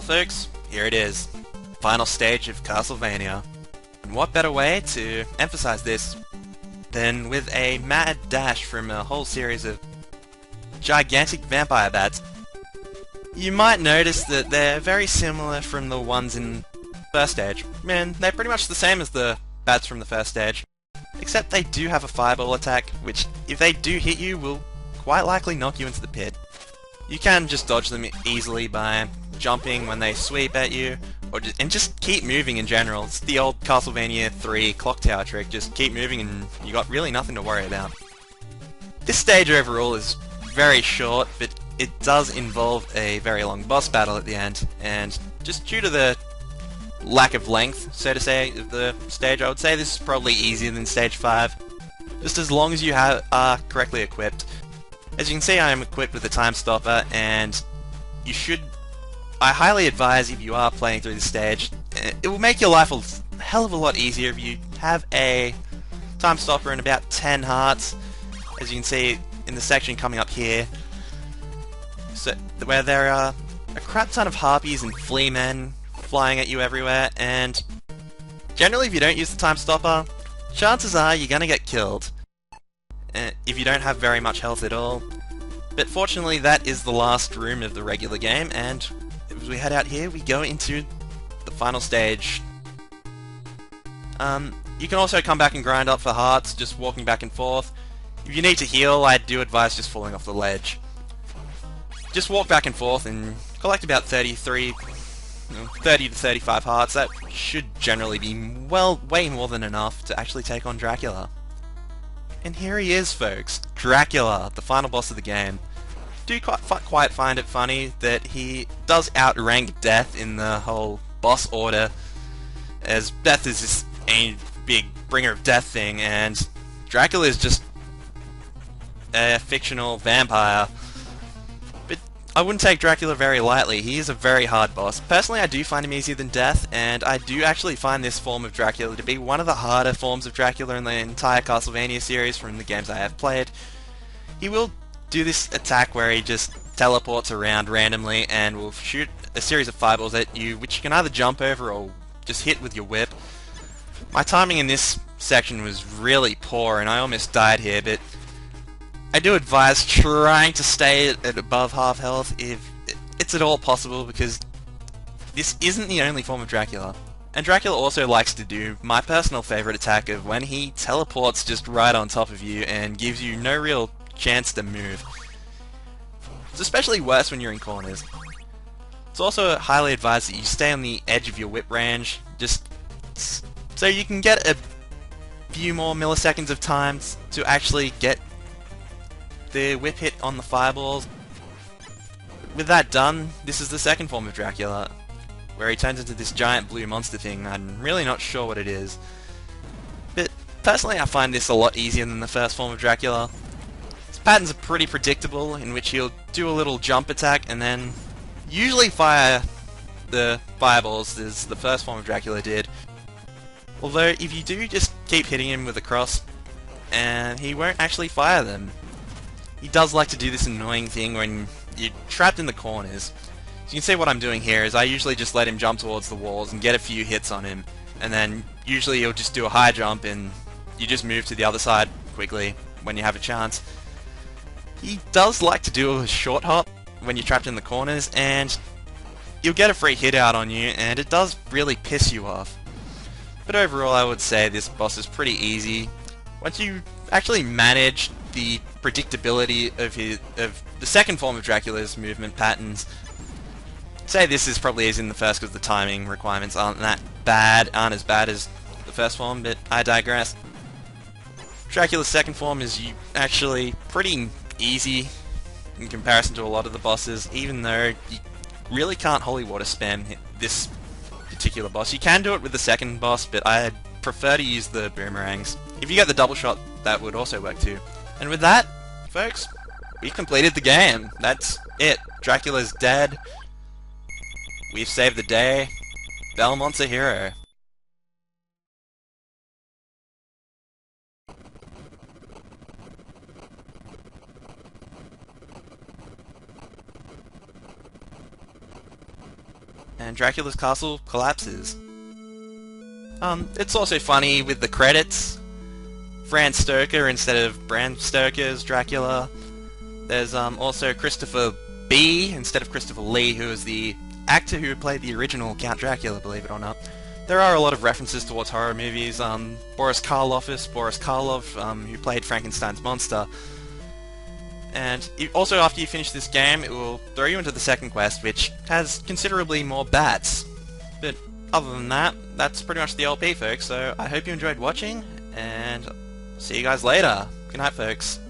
folks, here it is. Final stage of Castlevania. And what better way to emphasize this than with a mad dash from a whole series of gigantic vampire bats. You might notice that they're very similar from the ones in first stage, and they're pretty much the same as the bats from the first stage, except they do have a fireball attack, which if they do hit you will quite likely knock you into the pit. You can just dodge them easily by jumping when they sweep at you, or just keep moving in general. It's the old Castlevania 3 clock tower trick, just keep moving and you got really nothing to worry about. This stage overall is very short, but it does involve a very long boss battle at the end, and just due to the lack of length, so to say, of the stage, I would say this is probably easier than stage 5, just as long as you are correctly equipped. As you can see, I am equipped with a time stopper, and I highly advise if you are playing through this stage, it will make your life a hell of a lot easier if you have a time stopper and about 10 hearts, as you can see in the section coming up here, so where there are a crap ton of harpies and flea men flying at you everywhere, and generally if you don't use the time stopper, chances are you're gonna get killed if you don't have very much health at all. But fortunately that is the last room of the regular game, and as we head out here we go into the final stage. You can also come back and grind up for hearts, just walking back and forth. If you need to heal, I do advise just falling off the ledge. Just walk back and forth and collect about 30 to 35 hearts. That should generally be, well, way more than enough to actually take on Dracula. And here he is, folks, Dracula, the final boss of the game. Do quite find it funny that he does outrank Death in the whole boss order, as Death is this big bringer of death thing, and Dracula is just a fictional vampire. But I wouldn't take Dracula very lightly. He is a very hard boss. Personally, I do find him easier than Death, and I do actually find this form of Dracula to be one of the harder forms of Dracula in the entire Castlevania series from the games I have played. He will do this attack where he just teleports around randomly and will shoot a series of fireballs at you, which you can either jump over or just hit with your whip. My timing in this section was really poor and I almost died here, but I do advise trying to stay at above half health if it's at all possible, because this isn't the only form of Dracula. And Dracula also likes to do my personal favourite attack of when he teleports just right on top of you and gives you no real chance to move. It's especially worse when you're in corners. It's also highly advised that you stay on the edge of your whip range, just so you can get a few more milliseconds of time to actually get the whip hit on the fireballs. With that done, this is the second form of Dracula, where he turns into this giant blue monster thing. I'm really not sure what it is. But personally I find this a lot easier than the first form of Dracula. His patterns are pretty predictable, in which he'll do a little jump attack and then usually fire the fireballs as the first form of Dracula did. Although if you do just keep hitting him with a cross, and he won't actually fire them. He does like to do this annoying thing when you're trapped in the corners. So you can see what I'm doing here is I usually just let him jump towards the walls and get a few hits on him, and then usually he'll just do a high jump and you just move to the other side quickly when you have a chance. He does like to do a short hop when you're trapped in the corners, and you'll get a free hit out on you, and it does really piss you off. But overall I would say this boss is pretty easy. Once you actually manage the predictability of the second form of Dracula's movement patterns, say this is probably as in the first because the timing requirements aren't as bad as the first form, but I digress. Dracula's second form is actually pretty easy in comparison to a lot of the bosses, even though you really can't holy water spam this particular boss. You can do it with the second boss, but I prefer to use the boomerangs. If you get the double shot, that would also work too. And with that, folks, we've completed the game. That's it. Dracula's dead. We've saved the day. Belmont's a hero. and Dracula's castle collapses. It's also funny with the credits. Bram Stoker instead of Bram Stoker's Dracula. There's also Christopher B instead of Christopher Lee, who is the actor who played the original Count Dracula, believe it or not. There are a lot of references towards horror movies. Boris Karloff, who played Frankenstein's monster. And also, after you finish this game, it will throw you into the second quest, which has considerably more bats. But other than that, that's pretty much the LP, folks, so I hope you enjoyed watching, and see you guys later. Good night, folks.